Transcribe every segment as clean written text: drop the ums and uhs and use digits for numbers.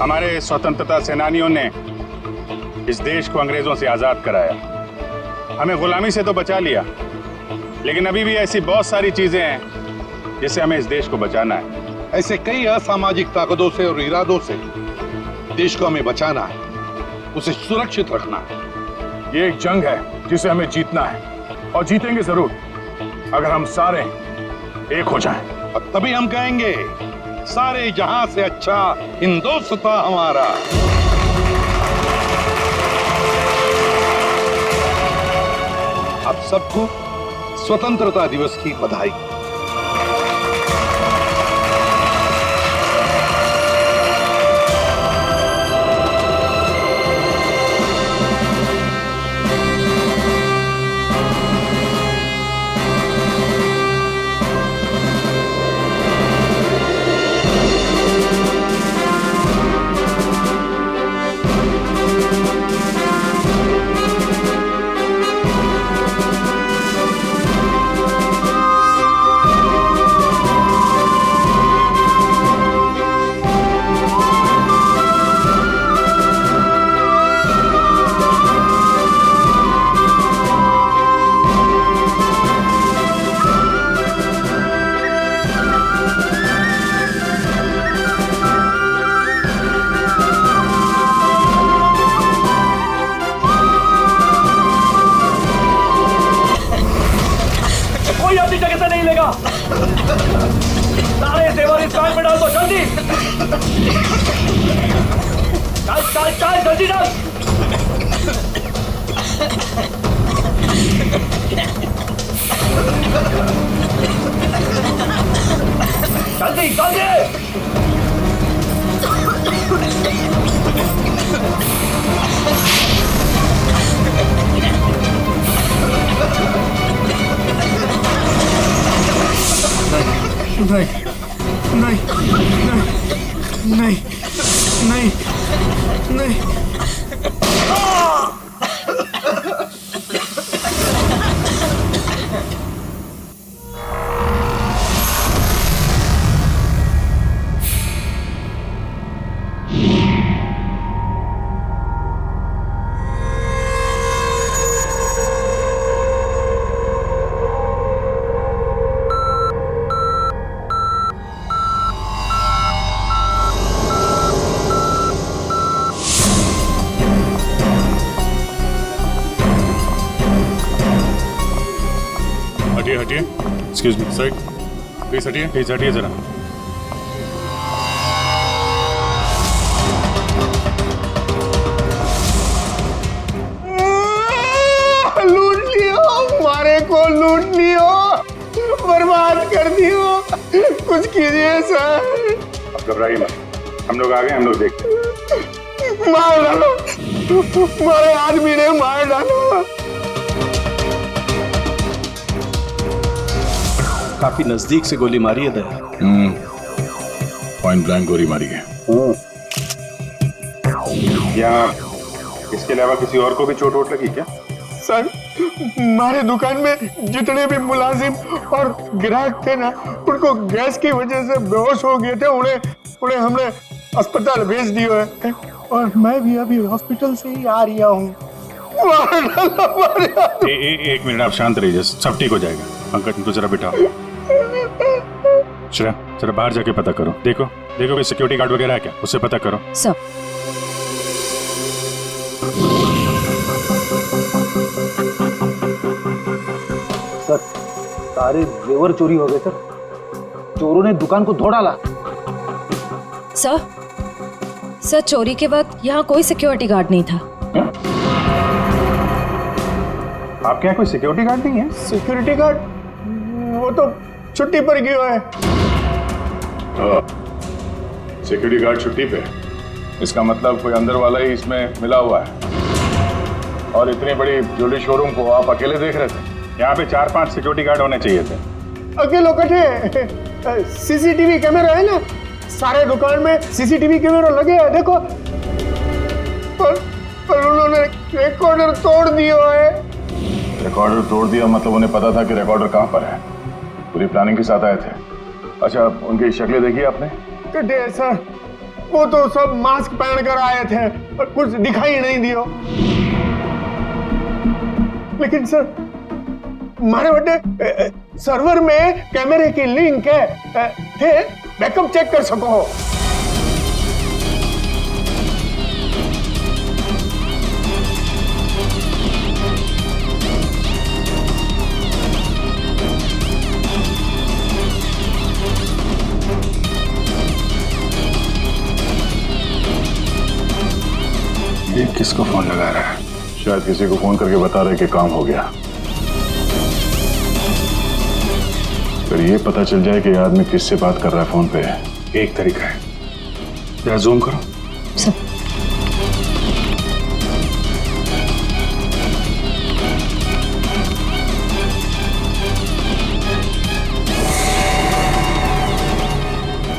हमारे स्वतंत्रता सेनानियों ने इस देश को अंग्रेजों से आजाद कराया। हमें गुलामी से तो बचा लिया, लेकिन अभी भी ऐसी बहुत सारी चीजें हैं जिससे हमें इस देश को बचाना है। ऐसे कई असामाजिक ताकतों से और इरादों से देश को हमें बचाना है, उसे सुरक्षित रखना है। ये एक जंग है जिसे हमें जीतना है और जीतेंगे जरूर अगर हम सारे एक हो जाएं। और तभी हम कहेंगे सारे जहां से अच्छा हिंदुस्तान हमारा। आप सबको स्वतंत्रता दिवस की बधाई। सारे जेवर इस बैग में डाल दो, जल्दी। चल चल चल, जल्दी डाल। जल्दी जल्दी। नहीं नहीं नहीं नहीं नहीं नहीं। हटिए, एक्सक्यूज मी सर, प्लीज हटिए जरा। लूट लियो, हमारे को लूट लियो, बर्बाद कर दियो, कुछ कीजिए सर। अब घबराइए मत, हम लोग आ गए, हम लोग देखते हैं। मार डालो, हमारे आदमी ने मार डालो। काफी नजदीक से गोली मारी है दया। पॉइंट ब्लैंक गोली मारी है। यहाँ इसके अलावा किसी और को भी चोट वोट लगी क्या? सर, हमारे दुकान में जितने भी मुलाजिम और ग्राहक थे ना, उनको गैस की वजह से बेहोश हो गए थे। उन्हें हमने अस्पताल भेज दिया है और मैं भी अभी हॉस्पिटल से ही आ रहा हूँ। एक मिनट, आप शांत रहिए, सब ठीक हो जाएगा। अंकल तुमको जरा बिठाओ। श्रेया, जरा बाहर जाके पता करो, देखो कोई सिक्योरिटी गार्ड वगैरह है क्या, उससे पता करो। सर, सारे जेवर चोरी हो गए सर। चोरों ने दुकान को धो डाला। सर चोरी के बाद यहाँ कोई सिक्योरिटी गार्ड नहीं था। आपके यहाँ कोई सिक्योरिटी गार्ड नहीं है? सिक्योरिटी गार्ड वो तो छुट्टी पर गया है। सिक्योरिटी गार्ड छुट्टी पे, इसका मतलब कोई अंदर वाला ही इसमें मिला हुआ है। और इतनी बड़ी ज्वेलरी शोरूम को आप अकेले देख रहे थे? यहाँ पे 4-5 सिक्योरिटी गार्ड होने चाहिए थे। अकेलो कटे, सीसीटीवी कैमरा है ना, सारे दुकान में सीसीटीवी कैमरा लगे हैं, देखो। पर उन्होंने रिकॉर्डर तोड़ दिया है। रिकॉर्डर तोड़ दिया मतलब उन्हें पता था कि रिकॉर्डर कहाँ पर है, पूरी प्लानिंग के साथ आए थे। अच्छा, उनकी शक्लें देखी आपने? सर, वो तो सब मास्क पहन कर आए थे और कुछ दिखाई नहीं दियो। लेकिन सर मारे बटे सर्वर में कैमरे की लिंक है थे, बैकअप चेक कर सको। ये किसको फोन लगा रहा है? शायद किसी को फोन करके बता रहे कि काम हो गया। फिर ये पता चल जाए कि आदमी किससे बात कर रहा है फोन पे। एक तरीका है, जरा जूम करो। सर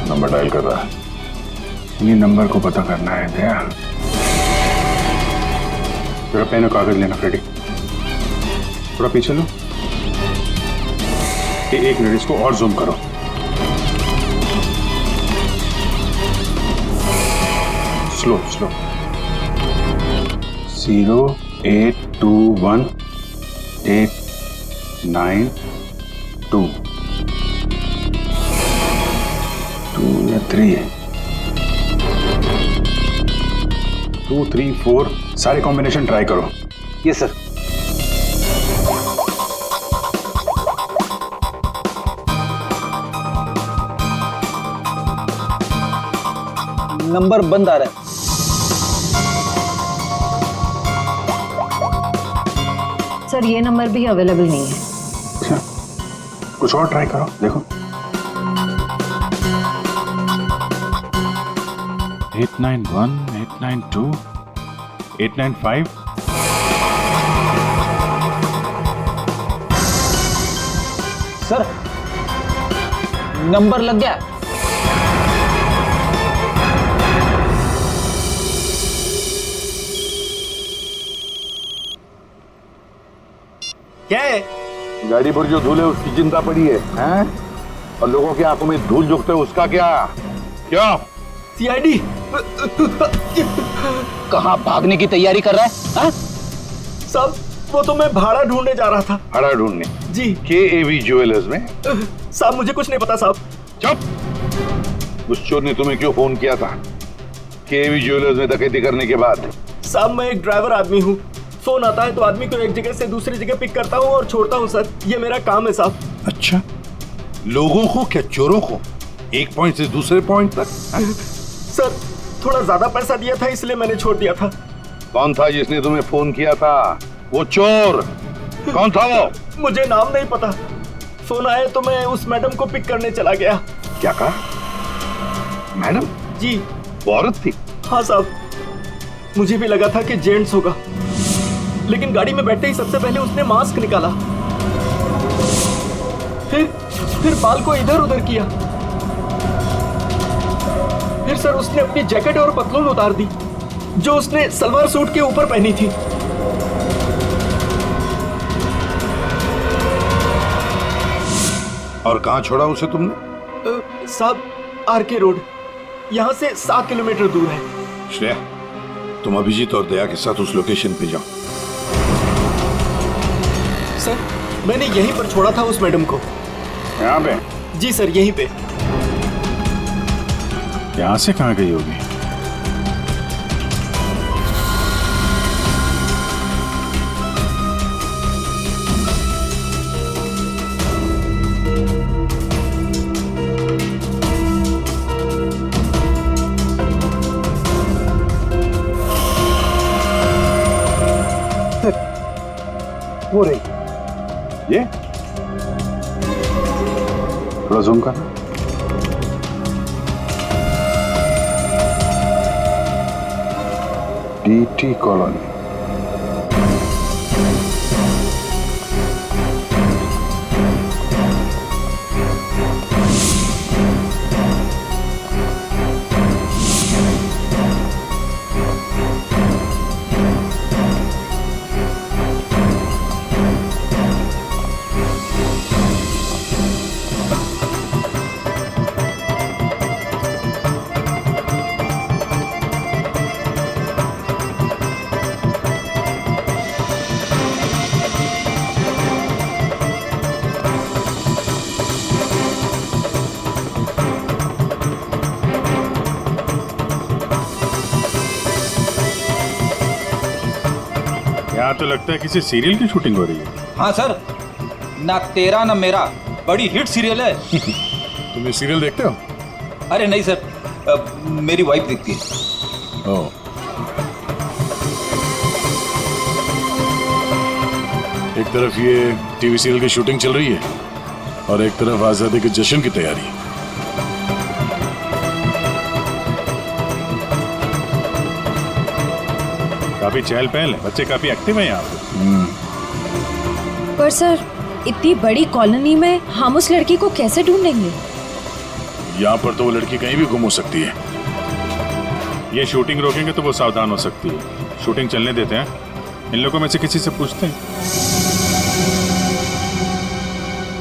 नंबर डायल कर रहा है। इन्हीं नंबर को पता करना है। दया, जरा पेन और कागज लेना फ्रेडी। थोड़ा पीछे लो। एक मिनट, इसको और जूम करो। Slow slow. 0821892 2 या 3 है। 2 3 4 सारे कॉम्बिनेशन ट्राई करो। Yes sir. नंबर बंद आ रहा है। सर ये नंबर भी अवेलेबल नहीं है। अच्छा, कुछ और ट्राई करो, देखो। 891 892 895। सर नंबर लग गया। क्या है? गाड़ी पर जो धूल है उसकी चिंता पड़ी है, हैं? और लोगों की आंखों में धूल झोंकते है उसका क्या? क्या? सीआईडी कहाँ भागने की तैयारी कर रहा है? हाँ? साहब वो तो मैं भाड़ा ढूंढने जा रहा था। भाड़ा ढूंढने? जी। KAV ज्वेलर्स में? साहब मुझे कुछ नहीं पता साहब। चुप! उस चोर ने तुम्हें क्यों फोन किया था KAV ज्वेलर्स में डकैती करने के बाद? साहब मैं एक ड्राइवर आदमी हूँ। फोन आता है तो आदमी को एक जगह से दूसरी जगह पिक करता हूँ और छोड़ता हूँ सर। ये मेरा काम है साहब। अच्छा, लोगों को क्या, चोरों को एक पॉइंट से दूसरे पॉइंट तक? सर थोड़ा ज्यादा पैसा दिया था इसलिए मैंने छोड़ दिया था। कौन था जिसने तुम्हें फोन किया था? वो चोर कौन था वो? मुझे नाम नहीं पता। फोन आया तो मैं उस मैडम को पिक करने चला गया। क्या कहा? मैडम? जी। वो औरत थी? हाँ साहब, मुझे भी लगा था कि जेंट्स होगा, लेकिन गाड़ी में बैठते ही सबसे पहले उसने मास्क निकाला, फिर बाल को इधर उधर किया, फिर सर उसने अपनी जैकेट और पतलून उतार दी जो उसने सलवार सूट के ऊपर पहनी थी। और कहां छोड़ा उसे तुमने? साहब RK रोड, यहाँ से 7 किलोमीटर दूर है। श्रेया, तुम अभिजीत और दया के साथ उस लोकेशन पे जाओ। सर मैंने यहीं पर छोड़ा था उस मैडम को। यहाँ पे? जी सर यहीं पे। यहाँ से कहाँ गई होगी? वो रही। ये थोड़ा जूम करना। DT colony. यहाँ तो लगता है किसी सीरियल की शूटिंग हो रही है। हाँ सर, ना तेरा ना मेरा बड़ी हिट सीरियल है। तुम ये सीरियल देखते हो? अरे नहीं सर, मेरी वाइफ देखती है। ओह। एक तरफ ये टीवी सीरियल की शूटिंग चल रही है और एक तरफ आजादी के जश्न की तैयारी। काफी चहल पहल है, बच्चे काफी एक्टिव हैं यहाँ पे। पर सर, इतनी बड़ी कॉलोनी में हम उस लड़की को कैसे ढूंढेंगे? यहाँ पर तो वो लड़की कहीं भी गुम हो सकती है। ये शूटिंग रोकेंगे तो वो सावधान हो सकती है। शूटिंग चलने देते हैं, इन लोगों में से किसी से पूछते हैं।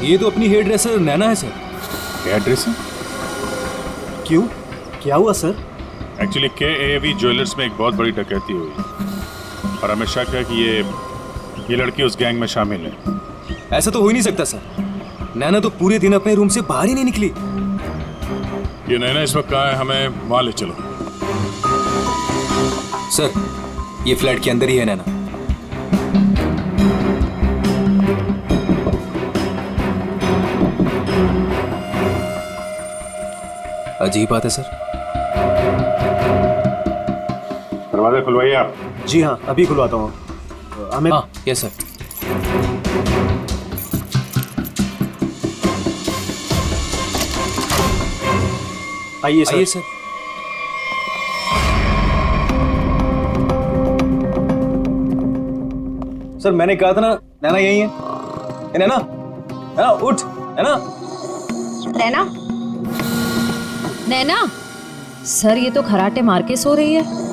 ये तो अपनी हेयर ड्रेसर नैना है सर। Hair dresser? क्यों, क्या हुआ सर? एक्चुअली KAV ज्वेलर्स में एक बहुत बड़ी डकैती हुई और हमें शक है कि ये लड़की उस गैंग में शामिल है। ऐसा तो हो ही नहीं सकता सर। नैना तो पूरे दिन अपने रूम से बाहर ही नहीं निकली। ये नैना इस वक्त कहाँ है? हमें वहां ले चलो। सर, ये फ्लैट के अंदर ही है नैना। अजीब बात है सर। दरवाजा खुलवाइए आप। जी हाँ, अभी खुलवाता हूँ। हमें यस सर। आइए सर। आइए सर। सर, मैंने कहा था ना नैना यही है। नैना, नैना उठ। नैना, नैना, नैना। सर, ये तो खराटे मार के सो रही है।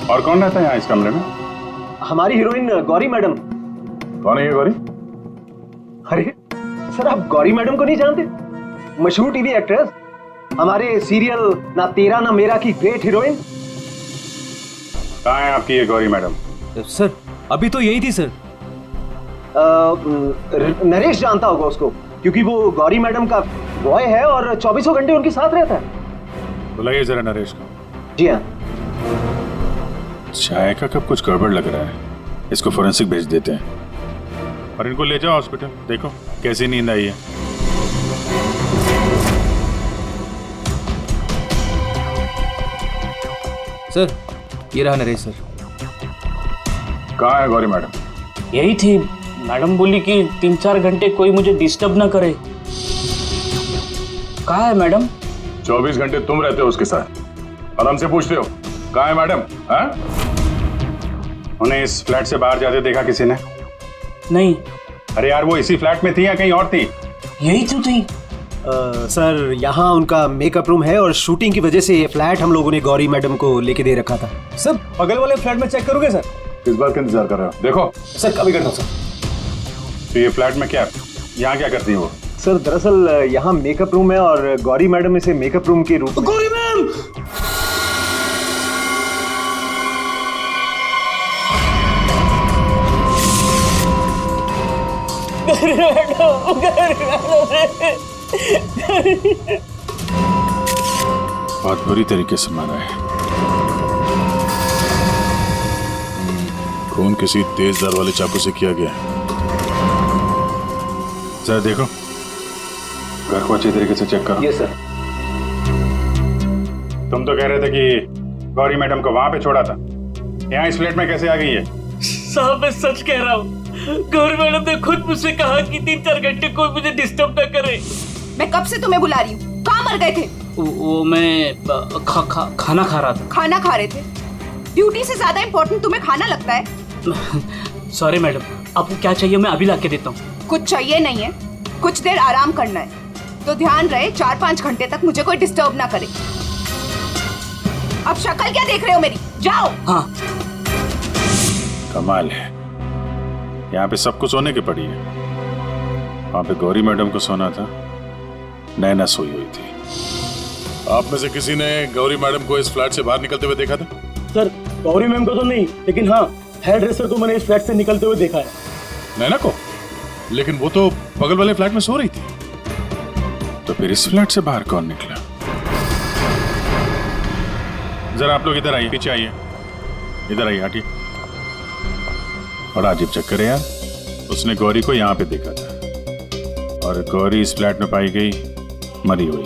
और कौन रहता है यहाँ इस कमरे में? हमारी हीरोइन गौरी मैडम। कौन है ये गौरी? अरे सर, आप गौरी मैडम को नहीं जानते? मशहूर टीवी एक्ट्रेस, हमारे सीरियल ना तेरा ना मेरा की ग्रेट हीरोइन। कहाँ है आपकी ये गौरी मैडम? सर, अभी तो यही थी सर। नरेश जानता होगा उसको, क्योंकि वो गौरी मैडम का बॉय है और 24 घंटे उनके साथ रहता है। बुलाइए जरा नरेश को। जी हाँ। चाय का कब कुछ गड़बड़ लग रहा है। इसको फोरेंसिक भेज देते हैं और इनको ले जाओ हॉस्पिटल। देखो कैसी नींद आई है। सर, ये रहा नरेश सर। कहाँ है गौरी मैडम? यही थी। मैडम बोली कि 3-4 घंटे कोई मुझे डिस्टर्ब ना करे। कहाँ है मैडम? 24 घंटे तुम रहते हो उसके साथ और हमसे पूछते हो कहाँ है मैडम? हाँ? उन्हें इस फ्लैट से बाहर जाते देखा किसी ने? नहीं। अरे यार, वो इसी फ्लैट में थी या कहीं और थी? यही तो थी। सर, यहाँ उनका मेकअप रूम है और शूटिंग की वजह से ये फ्लैट हम लोगों ने गौरी मैडम को लेके दे रखा था। सर, बगल वाले फ्लैट में चेक करोगे सर? किस बात का इंतजार कर रहे हो? देखो सर, अभी करता हूँ सर। तो ये फ्लैट में क्या, यहाँ क्या करती है वो? सर, दरअसल यहाँ मेकअप रूम है और गौरी मैडम इसे मेकअप रूम के रूप में। गौरी मैम! बहुत बुरी तरीके से मारा है। खून किसी तेज धार वाले चाकू से किया गया है। जरा देखो, घर को अच्छी तरीके से चेक करो। Yes sir. तुम तो कह रहे थे कि गौरी मैडम को वहां पे छोड़ा था, यहाँ इस फ्लैट में कैसे आ गई है? साहब, मैं सच कह रहा हूँ। गौरी मैडम ने खुद मुझसे कहा कि 3-4 घंटे कोई मुझे डिस्टर्ब ना करे। मैं कब से तुम्हें बुला रही हूँ। कहाँ मर गए थे? वो मैं खाना खा रहा था। खाना खा रहे थे? ड्यूटी से ज्यादा इम्पोर्टेंट तुम्हें खाना लगता है? सॉरी मैडम, आपको क्या चाहिए मैं अभी ला के देता हूँ। कुछ चाहिए नहीं है, कुछ देर आराम करना है। तो ध्यान रहे 4-5 घंटे तक मुझे कोई डिस्टर्ब ना करे। अब शक्ल क्या देख रहे हो मेरी? जाओ। हाँ। कमाल है, यहाँ पे सबको सोने की पड़ी है। वहां पे गौरी मैडम को सोना था, नैना सोई हुई थी। आप में से किसी ने गौरी मैडम को इस फ्लैट से बाहर निकलते हुए देखा था? सर, गौरी मैम को तो नहीं, लेकिन हाँ, हेयर ड्रेसर को मैंने इस फ्लैट से निकलते हुए देखा है। नैना को? लेकिन वो तो बगल वाले फ्लैट में सो रही थी। तो फिर इस फ्लैट से बाहर कौन निकला? जरा आप लोग इधर आइए, पीछे आइए, इधर आइए, हटिए। बड़ा अजीब चक्कर है यार। उसने गौरी को यहाँ पे देखा था और गौरी इस फ्लैट में पाई गई मरी हुई।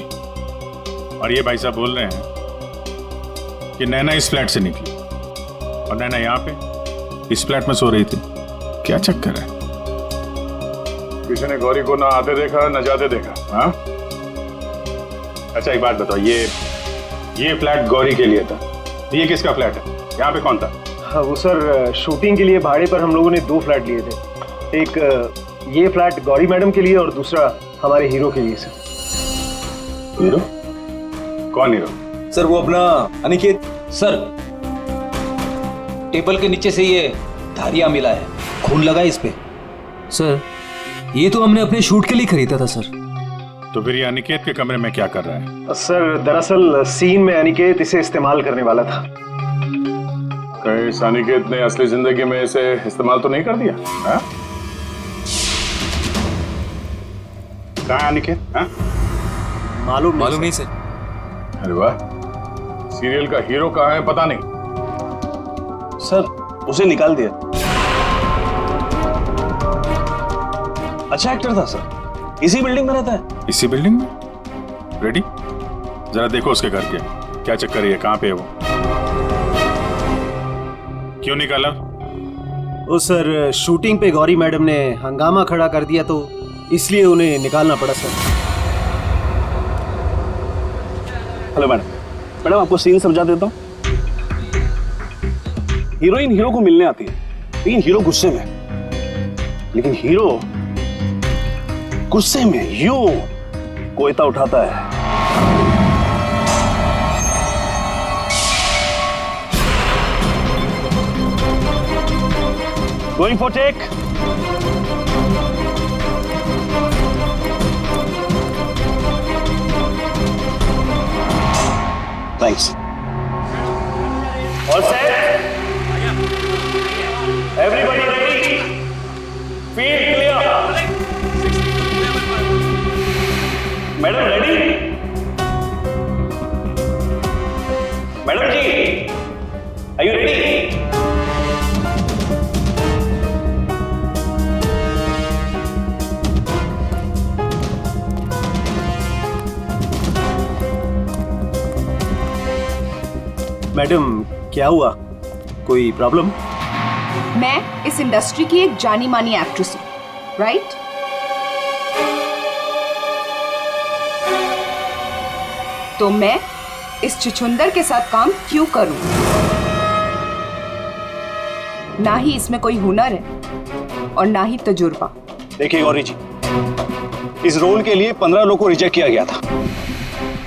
और ये भाई साहब बोल रहे हैं कि नैना इस फ्लैट से निकली और नैना यहाँ पे इस फ्लैट में सो रही थी। क्या चक्कर है? किसी ने गौरी को ना आते देखा ना जाते देखा। हाँ, अच्छा एक बात बताओ, ये फ्लैट गौरी के लिए था, ये किसका फ्लैट है? यहाँ पे कौन था? हाँ वो सर, शूटिंग के लिए भाड़े पर हम लोगों ने 2 फ्लैट लिए थे। एक ये फ्लैट गौरी मैडम के लिए और दूसरा हमारे हीरो के लिए सर। हीरो? कौन हीरो? सर वो अपना अनिकेत। सर टेबल के नीचे से ये धारियां मिला है, खून लगा है इस पे। सर ये तो हमने अपने शूट के लिए खरीदा था सर। तो फिर ये अनिकेत के कमरे में क्या कर रहा है? सर दरअसल सीन में अनिकेत इसे इस्तेमाल करने वाला था। कहीं इस अनिकेत ने असली जिंदगी में इसे इस्तेमाल तो नहीं कर दिया? हाँ? कहाँ है अनिकेत? हाँ? मालूम नहीं सर। अरे वाह, सीरियल का हीरो कहाँ है पता नहीं। सर उसे निकाल दिया। अच्छा एक्टर था सर, इसी बिल्डिंग में रहता है। इसी बिल्डिंग में? रेडी? जरा देखो उसके घर के क्या चक्कर है, कहाँ पे है वो? क्यों निकाला? ओ सर, शूटिंग पे गौरी मैडम ने हंगामा खड़ा कर दिया तो इसलिए उन्हें निकालना पड़ा सर। हेलो मैडम, मैडम आपको सीन समझा देता हूँ। हीरोइन हीरो को मिलने आती है, लेकिन हीरो गुस्से में, लेकिन हीरो गुस्से में यूं कोयता उठाता है। Going for take. Thanks. All set? Everybody ready? Field clear? Madam ready? Madam ji are you ready? Madam क्या हुआ, कोई प्रॉब्लम? मैं इस इंडस्ट्री की एक जानी मानी एक्ट्रेस हूँ, राइट? तो मैं इस छुछुंदर के साथ काम क्यों करूं? ना ही इसमें कोई हुनर है और ना ही तजुर्बा। देखिए गौरी जी, इस रोल के लिए 15 लोगों को रिजेक्ट किया गया था,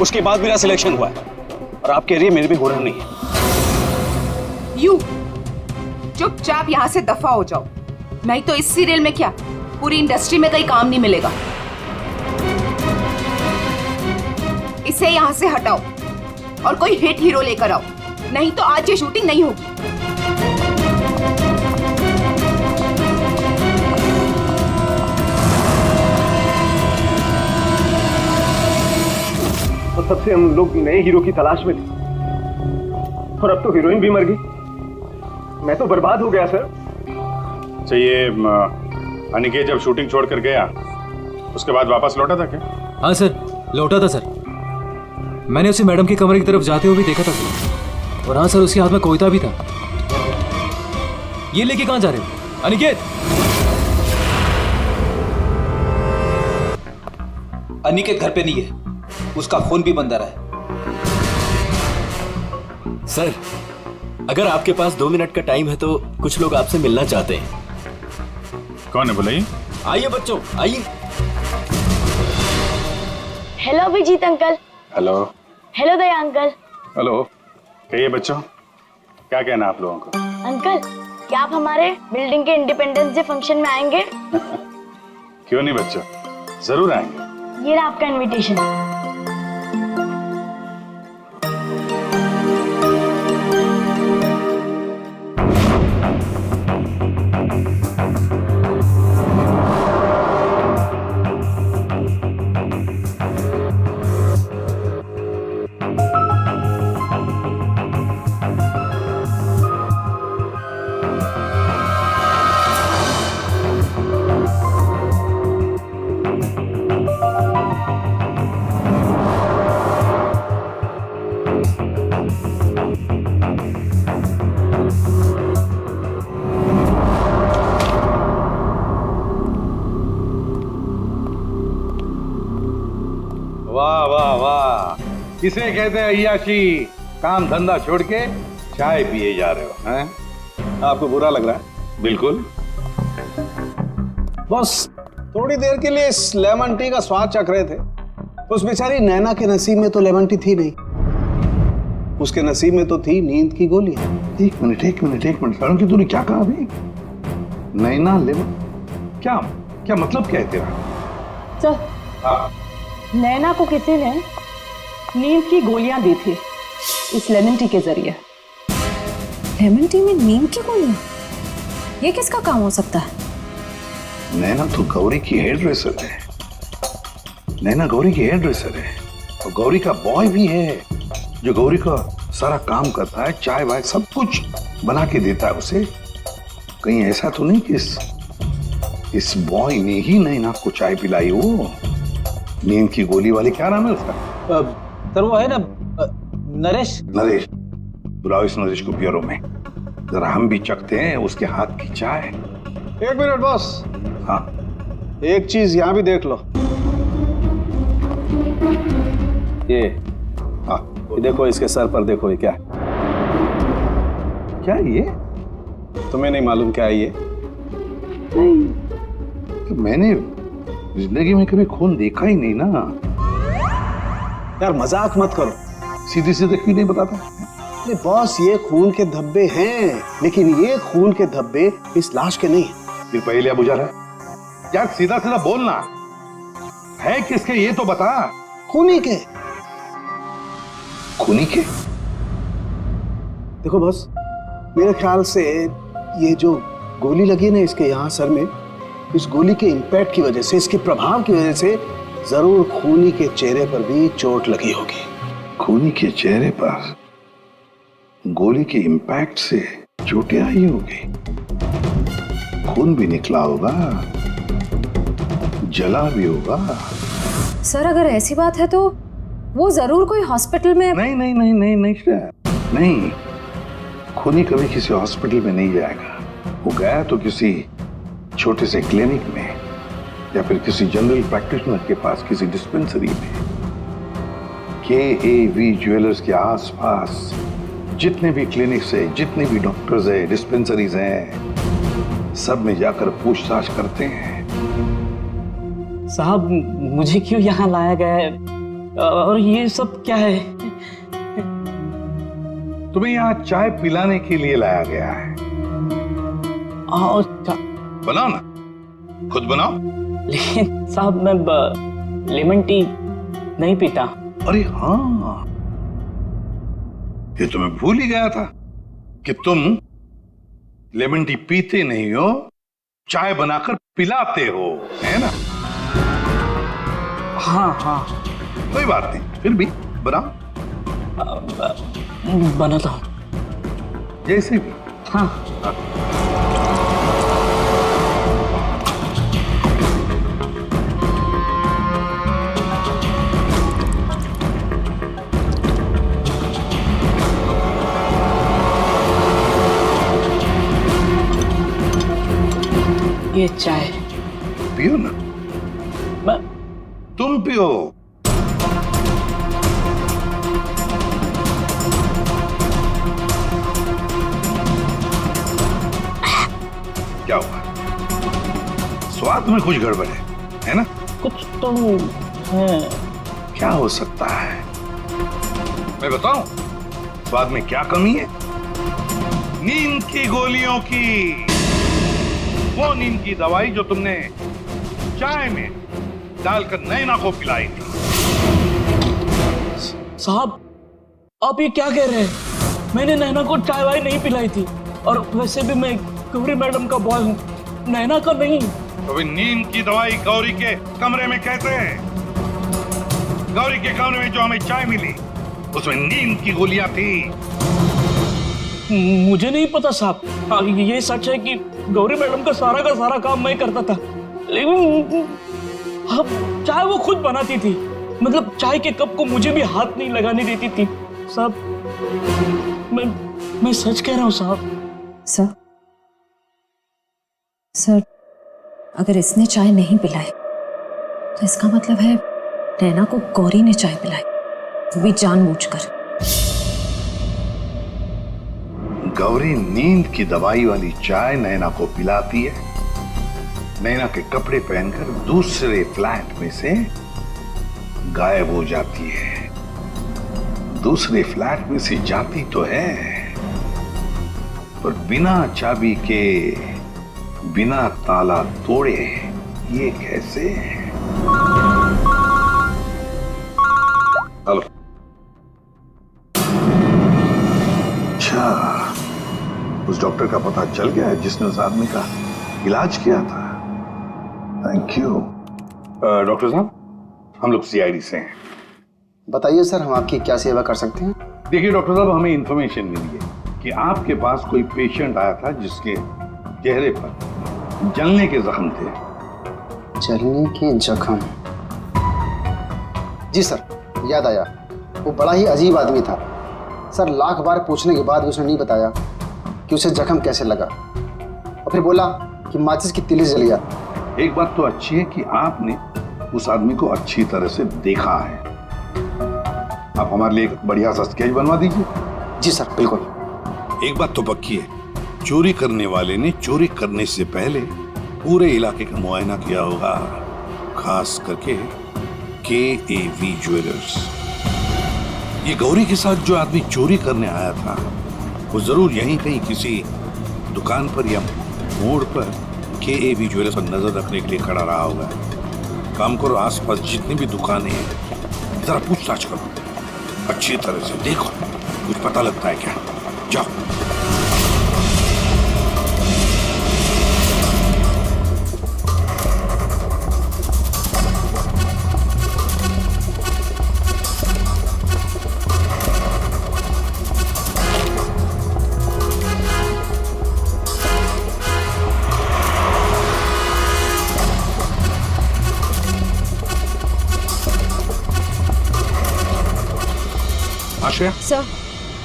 उसके बाद मेरा सिलेक्शन हुआ है और आप कह रही है मेरे भी हुनर नहीं है। यू चुपचाप यहाँ से दफा हो जाओ, नहीं तो इस सीरियल में क्या पूरी इंडस्ट्री में कहीं काम नहीं मिलेगा। इसे यहाँ से हटाओ और कोई हिट हीरो लेकर आओ, नहीं तो आज ये शूटिंग नहीं होगी। और तब से हम लोग नए हीरो की तलाश में थे और अब तो हीरोइन भी मर गई। मैं तो बर्बाद हो गया सर। अच्छा ये अनिकेत जब शूटिंग छोड़कर गया उसके बाद वापस लौटा था क्या? हाँ सर, लौटा था सर। मैंने उसे मैडम के कमरे की तरफ जाते हुए भी देखा था सर। और हाँ सर, उसके हाथ में कोयता भी था। ये लेके कहाँ जा रहे हो अनिकेत? अनिकेत घर पे नहीं है, उसका फोन भी बंद आ रहा है। सर अगर आपके पास 2 मिनट का टाइम है तो कुछ लोग आपसे मिलना चाहते हैं। कौन है बुलाइए? आइए बच्चों आइए। Hello Abhijeet uncle. Hello. Hello Daya uncle. Hello. कहिए बच्चों, क्या कहना आप लोगों को? अंकल क्या आप हमारे बिल्डिंग के इंडिपेंडेंस डे फंक्शन में आएंगे? क्यों नहीं बच्चों, जरूर आएंगे। ये रहा आपका इनविटेशन। इसे कहते हैं अय्याशी। काम धंधा छोड़ के चाय पिए जा रहे हो हैं? आपको बुरा लग रहा है? बिल्कुल। बॉस थोड़ी देर के लिए इस लेमन टी का स्वाद चख रहे थे। उस बेचारी नैना के नसीब में तो लेमन टी थी नहीं, उसके नसीब में तो थी नींद की गोली। एक मिनट सड़न की तूने क्या कहा अभी? नैना लेमन? क्या क्या मतलब क्या है तेरा? सर, नैना को किसी ने नींद की गोलियां दी थी इस लेमन टी के जरिए। लेमन टी में नीम की गोलियां? ये किसका काम हो सकता है? नैना तो गौरी की हेयर ड्रेसर है। नैना गौरी की हेयर ड्रेसर है और गौरी का बॉय भी है जो गौरी का सारा काम करता है, चाय वाय सब कुछ बना के देता है उसे। कहीं ऐसा तो नहीं कि इस बॉय ने ही नैना को चाय पिलाई हो? नींद की गोली वाली क्या नाम है उसका? सर वो है ना नरेश। नरेश, बुलाओ इस नरेश को ब्यूरो में, जरा हम भी चखते हैं उसके हाथ की चाय। एक मिनट बॉस। हाँ, एक चीज यहां भी देख लो। ये हाँ, ये देखो, इसके सर पर देखो, ये क्या है? क्या ये? तुम्हें नहीं मालूम क्या है ये? तो मैंने जिंदगी में कभी खून देखा ही नहीं ना। यार मजाक मत करो। सीधी सीधे क्यों नहीं बताता? अरे बॉस, ये खून के धब्बे हैं, लेकिन ये खून के धब्बे इस लाश के नहीं हैं। फिर पहले बुझा रहा है यार, सीधा सीधा बोलना है किसके ये तो बता। खूनी के। खूनी के? देखो बॉस, मेरे ख्याल से ये जो गोली लगी ना इसके यहाँ सर में, इस गोली के इंपैक्ट की वजह से, इसके प्रभाव की वजह से जरूर खूनी के चेहरे पर भी चोट लगी होगी। खूनी के चेहरे पर गोली के इंपैक्ट से चोटें आई होगी, खून भी निकला होगा, जला भी होगा। सर, अगर ऐसी बात है तो वो जरूर कोई हॉस्पिटल में। नहीं नहीं नहीं नहीं नहीं नहीं, खूनी कभी किसी हॉस्पिटल में नहीं जाएगा। वो गया तो किसी छोटे से क्लिनिक में या फिर किसी जनरल प्रैक्टिशनर के पास, किसी डिस्पेंसरी में। KAV ज्वेलर्स के आसपास जितने भी क्लिनिक्स है, जितने भी डॉक्टर्स है, डिस्पेंसरीज हैं, सब में जाकर पूछताछ करते हैं। साहब, मुझे क्यों यहाँ लाया गया है और ये सब क्या है? तुम्हें यहाँ चाय पिलाने के लिए लाया गया है। बनाओ ना, खुद बनाओ। लेकिन साहब, मैं लेमन टी नहीं पीता। अरे हाँ, ये तो मैं भूल ही गया था कि तुम लेमन टी पीते नहीं हो, चाय बनाकर पिलाते हो, है ना? हाँ हाँ, कोई बात नहीं, फिर भी बनाओ। बनाता हूँ। जैसे भी। हाँ। ये चाय पियो ना। तुम पियो। क्या हुआ? स्वाद में कुछ गड़बड़ है ना? कुछ तो है। क्या हो सकता है? मैं बताऊं स्वाद में क्या कमी है? नींद की गोलियों की, वो नींद की दवाई जो तुमने चाय में डालकर नैना को पिलाई थी। साहब, आप ये क्या कह रहे हैं? मैंने नैना को चाय वाय नहीं पिलाई थी, और वैसे भी मैं गौरी मैडम का बॉय हूँ, नैना का नहीं। तो नींद की दवाई गौरी के कमरे में कहते हैं। गौरी के कमरे में जो हमें चाय मिली उसमें नींद की गोलियां थी। मुझे नहीं पता साहब। ये सच है कि गौरी मैडम का सारा काम मैं करता था, लेकिन चाय वो खुद बनाती थी। मतलब चाय के कप को मुझे भी हाथ नहीं लगाने देती थी। साहब, मैं सच कह रहा हूँ साहब। सर, अगर इसने चाय नहीं पिलाई तो इसका मतलब है नैना को गौरी ने चाय पिलाई। भी जानबूझकर। गौरी नींद की दवाई वाली चाय नैना को पिलाती है, नैना के कपड़े पहनकर दूसरे फ्लैट में से गायब हो जाती है। दूसरे फ्लैट में से जाती तो है, पर बिना चाबी के, बिना ताला तोड़े, ये कैसे? हेलो। अच्छा, उस डॉक्टर का पता चल गया है जिसने उस आदमी का इलाज किया था। Thank you. डॉक्टर साहब, हम लोग सीआईडी से हैं। बताइए सर, हम आपकी क्या सेवा कर सकते हैं? देखिए डॉक्टर साहब, हमें इंफॉर्मेशन मिली है कि आपके पास कोई पेशेंट आया था जिसके चेहरे पर जलने के जख्म थे। जलने के जख्म? जी सर, याद आया। वो बड़ा ही अजीब आदमी था सर। लाख बार पूछने के बाद भी उसने नहीं बताया कि उसे जख्म कैसे लगा, और फिर बोला कि माचिस की तिली जल गया। एक बात तो अच्छी है कि आपने उस आदमी को अच्छी तरह से देखा है। आप हमारे लिए एक बढ़िया सा स्केच बनवा दीजिए। जी सर, बिल्कुल। एक बात तो पक्की है, चोरी करने वाले ने चोरी करने से पहले पूरे इलाके का मुआयना किया होगा, खास करके KAV ज्वेलर्स। ये गौरी के साथ जो आदमी चोरी करने आया था, वो जरूर यहीं कहीं किसी दुकान पर या मोड़ पर KAV ज्वेलर्स पर नजर रखने के लिए खड़ा रहा होगा। काम करो, आसपास जितनी भी दुकानें हैं जरा पूछताछ करो, अच्छी तरह से देखो, कुछ पता लगता है क्या। जाओ। सर,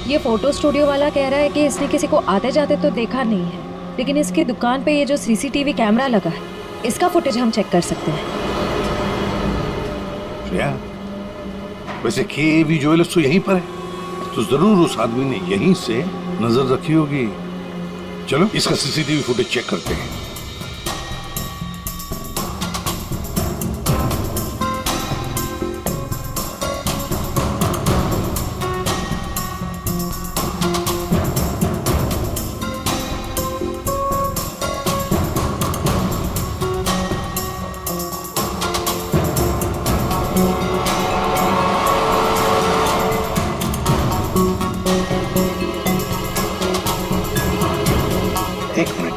ये फोटो स्टूडियो वाला कह रहा है कि इसने किसी को आते जाते तो देखा नहीं है, लेकिन इसकी दुकान पे ये जो CCTV कैमरा लगा है, इसका फुटेज हम चेक कर सकते हैं। वैसे KAV ज्वेलर्स तो यहीं पर है, तो जरूर उस आदमी ने यहीं से नजर रखी होगी। चलो इसका CCTV फुटेज चेक करते हैं। एक मिनट,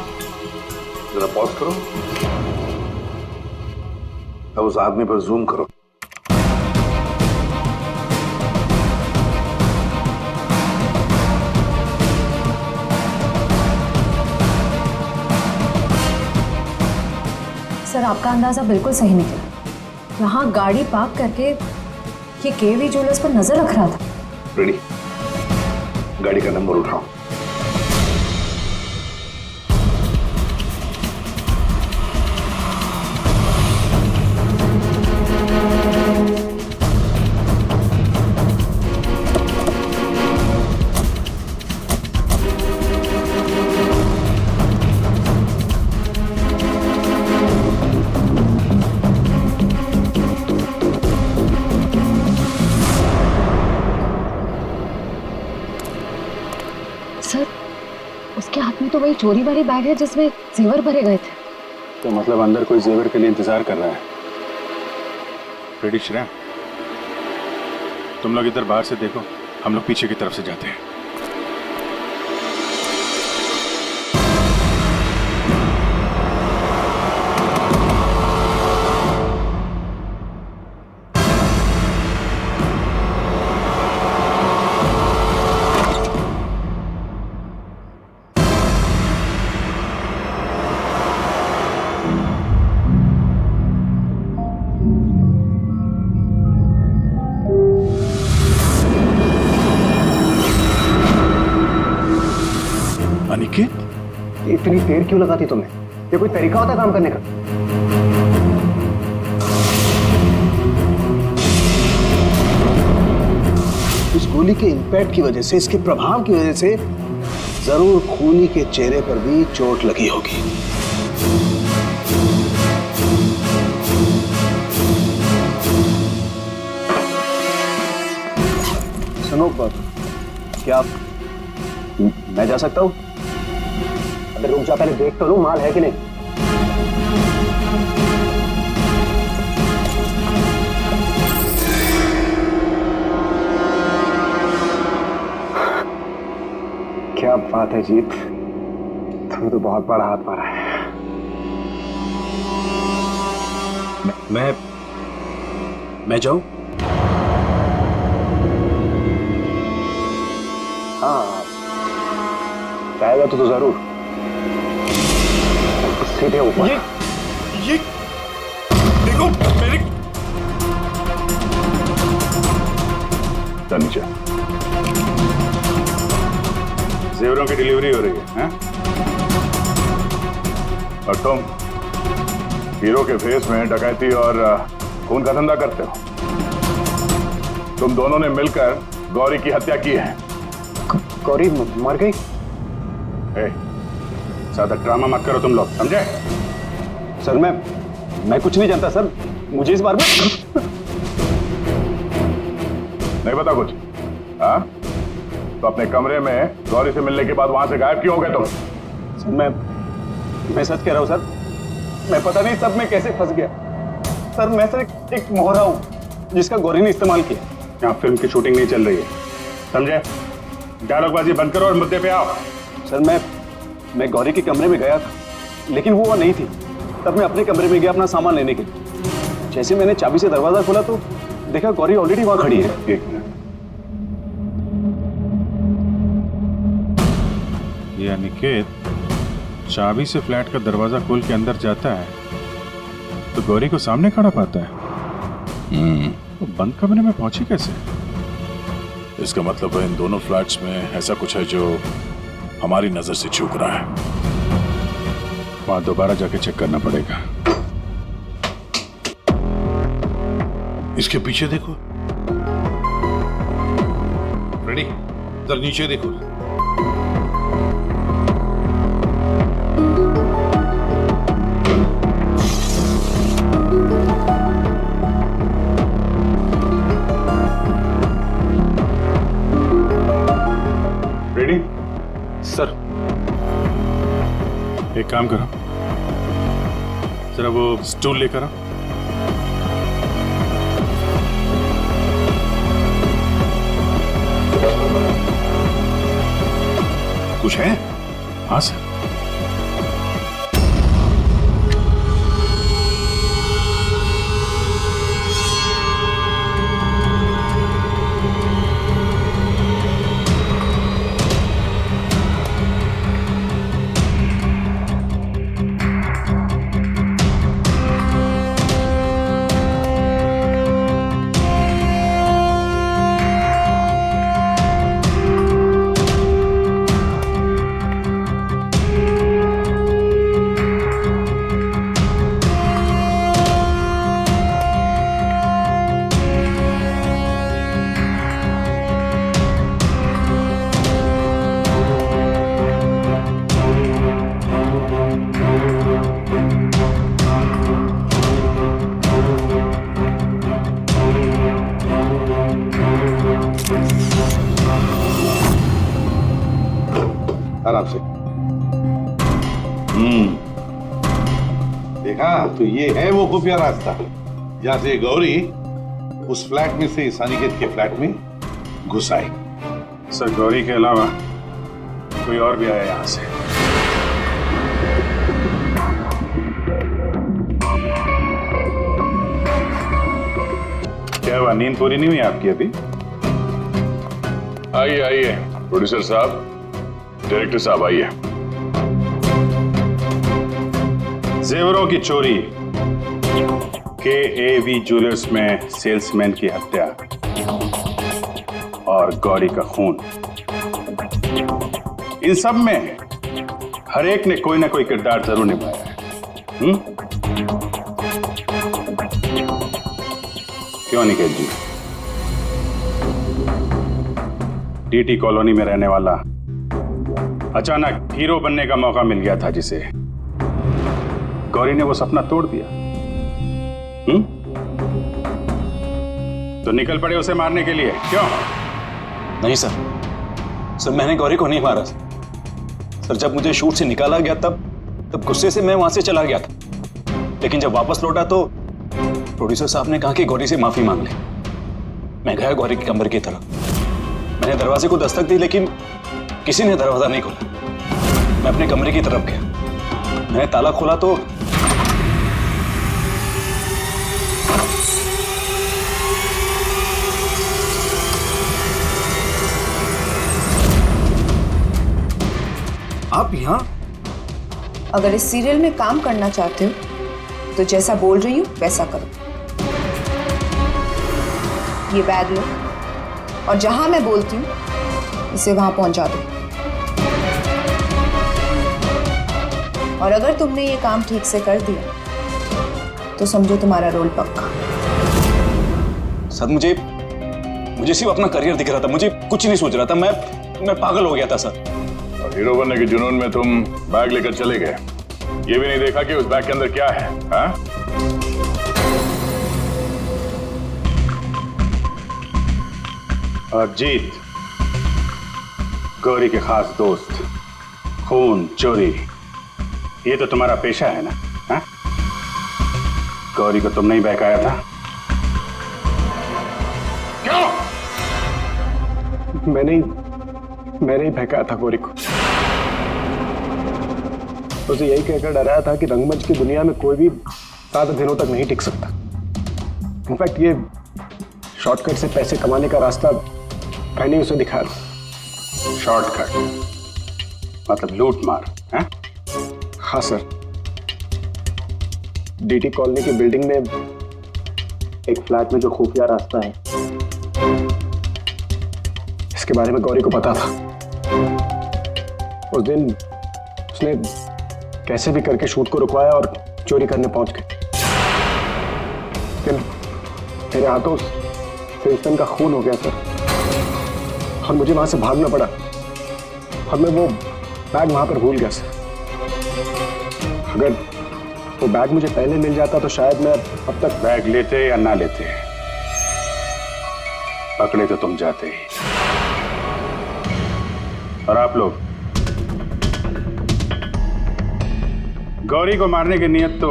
जरा पॉज करो। अब उस आदमी पर जूम करो। सर, आपका अंदाजा बिल्कुल सही निकला। यहाँ गाड़ी पार्क करके ये KAV ज्वेलर्स पर नजर रख रहा था। रेडी, गाड़ी का नंबर उठाओ। सर, उसके हाथ में तो वही चोरी वाली बैग है जिसमें जेवर भरे गए थे। तो मतलब अंदर कोई जेवर के लिए इंतजार कर रहा है। रेडी श्रेया, तुम लोग इधर बाहर से देखो, हम लोग पीछे की तरफ से जाते हैं। अनिकेत, इतनी देर क्यों लगाती तुम्हें? ये कोई तरीका होता है काम करने का? गोली के इंपैक्ट की वजह से, इसके प्रभाव की वजह से जरूर खूनी के चेहरे पर भी चोट लगी होगी। सुनो, क्या मैं जा सकता हूँ? अरे रुक जा, पहले देख तो लूं माल है कि नहीं। क्या बात है जीत, तुम तो बहुत बड़ा हाथ मारा है। मैं जाऊं? हाँ, जाएगा तो जरूर। सीधे ऊपर। ये देखो मेरे नीचे जेवरों की डिलीवरी हो रही है, हैं? और तुम हीरो के फेस में डकैती और खून का धंधा करते हो। तुम दोनों ने मिलकर गौरी की हत्या की है। गौरी मर गई? ज्यादा ड्रामा मत करो तुम लोग, समझे? सर मैं कुछ नहीं जानता सर, मुझे इस बारे में नहीं पता कुछ। हाँ, तो अपने कमरे में गौरी से मिलने के बाद वहां से गायब क्यों हो गए तुम? सर मैं सच कह रहा हूं सर, मैं पता नहीं सब में कैसे फंस गया। सर मैं सर एक मोहरा हूं जिसका गौरी ने इस्तेमाल किया। यहाँ फिल्म की शूटिंग नहीं चल रही है, समझे? डायलॉगबाजी बंद करो और मुद्दे पे आओ। सर मैं गौरी के कमरे में गया था, लेकिन वो नहीं थी। तब मैं अपने कमरे में गया अपना सामान लेने के लिए। जैसे मैंने चाबी से दरवाजा खोला तो देखा गौरी ऑलरेडी वहां खड़ी है। एक मिनट, ये अनिकेत चाबी से फ्लैट का दरवाजा खोल के अंदर जाता है तो गौरी को सामने खड़ा पाता है। तो बंद कमरे में पहुंची कैसे? इसका मतलब है इन दोनों फ्लैट्स में ऐसा कुछ है जो हमारी नजर से चूक रहा है। वहां दोबारा जाके चेक करना पड़ेगा। इसके पीछे देखो, रेडी? इधर नीचे देखो। रेडी? सर एक काम करो, जरा वो स्टूल लेकर आओ। कुछ है? हाँ सर। आराम से। देखा तो ये है वो खुफिया रास्ता जहां से गौरी उस फ्लैट में से इस अनिकेत के फ्लैट में घुस आई। सर गौरी के अलावा कोई और भी आया यहां से? क्या हुआ, नींद पूरी नहीं हुई आपकी अभी? आइए आइए प्रोड्यूसर साहब, डायरेक्टर साहब आइए। जेवरों की चोरी, KAV ज्वेलर्स में सेल्समैन की हत्या और गौरी का खून, इन सब में हर एक ने कोई ना कोई किरदार जरूर निभाया है। क्यों निकेत जी? डीटी कॉलोनी में रहने वाला अचानक हीरो बनने का मौका मिल गया था जिसे, गौरी ने वो सपना तोड़ दिया। तो निकल पड़े उसे मारने के लिए, क्यों? नहीं सर, मैंने गौरी को नहीं मारा सर। जब मुझे शूट से निकाला गया तब गुस्से से मैं वहां से चला गया था, लेकिन जब वापस लौटा तो प्रोड्यूसर साहब ने कहा कि गौरी से माफी मांग ले। मैं गया गौरी के कमरे की तरफ। मैंने दरवाजे को दस्तक दी, लेकिन किसी ने दरवाजा नहीं खोला। मैं अपने कमरे की तरफ गया। मैंने ताला खोला तो आप यहाँ? अगर इस सीरियल में काम करना चाहते हो तो जैसा बोल रही हूँ वैसा करो। ये बैग लो और जहां मैं बोलती हूँ इसे वहां पहुंचा दो। और अगर तुमने ये काम ठीक से कर दिया तो समझो तुम्हारा रोल पक्का। सर मुझे सिर्फ अपना करियर दिख रहा था, मुझे कुछ नहीं सोच रहा था। मैं पागल हो गया था सर। और हीरो बनने के जुनून में तुम बैग लेकर चले गए, ये भी नहीं देखा कि उस बैग के अंदर क्या है। हाँ? और जीत, गौरी के खास दोस्त, खून चोरी, ये तो तुम्हारा पेशा है ना? हा? गौरी को तुमने ही बहकाया था। क्यों? मैंने ही बहकाया था गौरी को। उसे यही कहकर डराया था कि रंगमंच की दुनिया में कोई भी 7 दिनों तक नहीं टिक सकता। इनफैक्ट ये शॉर्टकट से पैसे कमाने का रास्ता मैंने उसे दिखाया था। शॉर्टकट मतलब लूट मार? है? हाँ सर, डीटी कॉलोनी की बिल्डिंग में एक फ्लैट में जो खुफिया रास्ता है, इसके बारे में गौरी को पता था। उस दिन उसने कैसे भी करके शूट को रुकवाया और चोरी करने पहुंच गए। फिर मेरे हाथों से का खून हो गया सर, और मुझे वहां से भागना पड़ा और मैं वो बैग वहां पर भूल गया सर। अगर वो बैग मुझे पहले मिल जाता तो शायद मैं अब तक। बैग लेते या ना लेते, पकड़े तो तुम जाते ही। और आप लोग, गौरी को मारने की नियत तो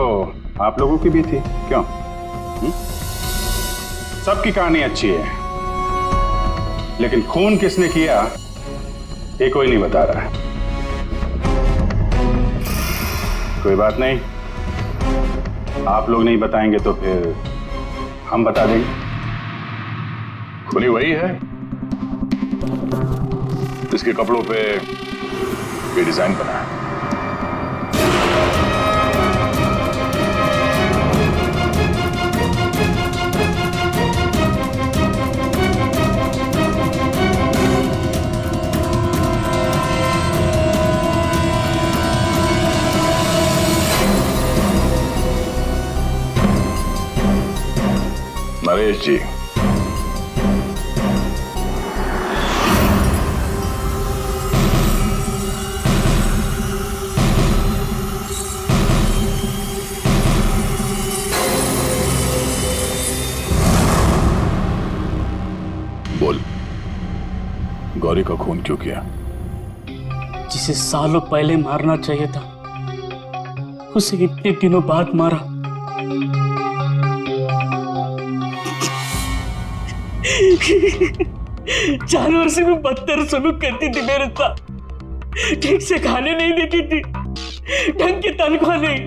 आप लोगों की भी थी, क्यों? सबकी कहानी अच्छी है, लेकिन खून किसने किया ये कोई नहीं बता रहा है। कोई बात नहीं, आप लोग नहीं बताएंगे तो फिर हम बता देंगे। खुली वही है, इसके कपड़ों पे ये डिजाइन बना है। नरेश जी, बोल, गौरी का खून क्यों किया? जिसे सालों पहले मारना चाहिए था उसे इतने दिनों बाद मारा। जानवर से भी बदतर सलूक करती थी मेरे साथ, ठीक से खाने नहीं देती थी, ढंग की तनख्वाह नहीं,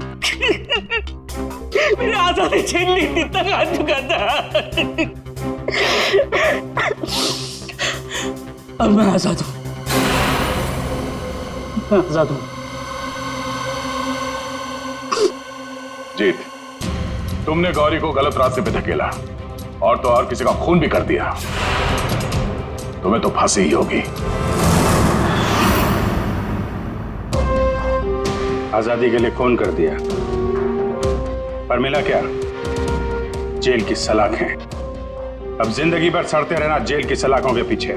मेरी आजादी छीन ली थी, तक आ चुका था। अब मैं आजाद हूं, आजाद हूं। जीत, तुमने गौरी को गलत रास्ते पे धकेला और तो और किसी का खून भी कर दिया। तुम्हें तो फांसी ही होगी। आजादी के लिए खून कर दिया, पर मिला क्या? जेल की सलाखें। अब जिंदगी भर सड़ते रहना जेल की सलाखों के पीछे।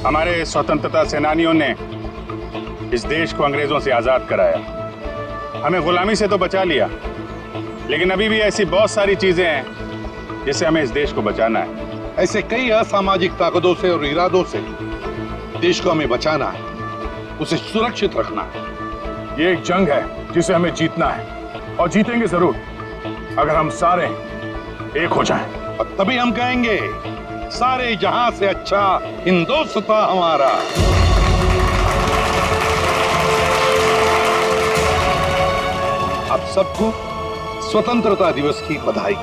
हमारे स्वतंत्रता सेनानियों ने इस देश को अंग्रेजों से आजाद कराया। हमें गुलामी से तो बचा लिया, लेकिन अभी भी ऐसी बहुत सारी चीजें हैं जिससे हमें इस देश को बचाना है। ऐसे कई असामाजिक ताकतों से और इरादों से देश को हमें बचाना है, उसे सुरक्षित रखना है। ये एक जंग है जिसे हमें जीतना है, और जीतेंगे जरूर अगर हम सारे एक हो जाएं। और तभी हम कहेंगे सारे जहां से अच्छा हिंदुस्तान हमारा। आप सबको स्वतंत्रता दिवस की बधाई।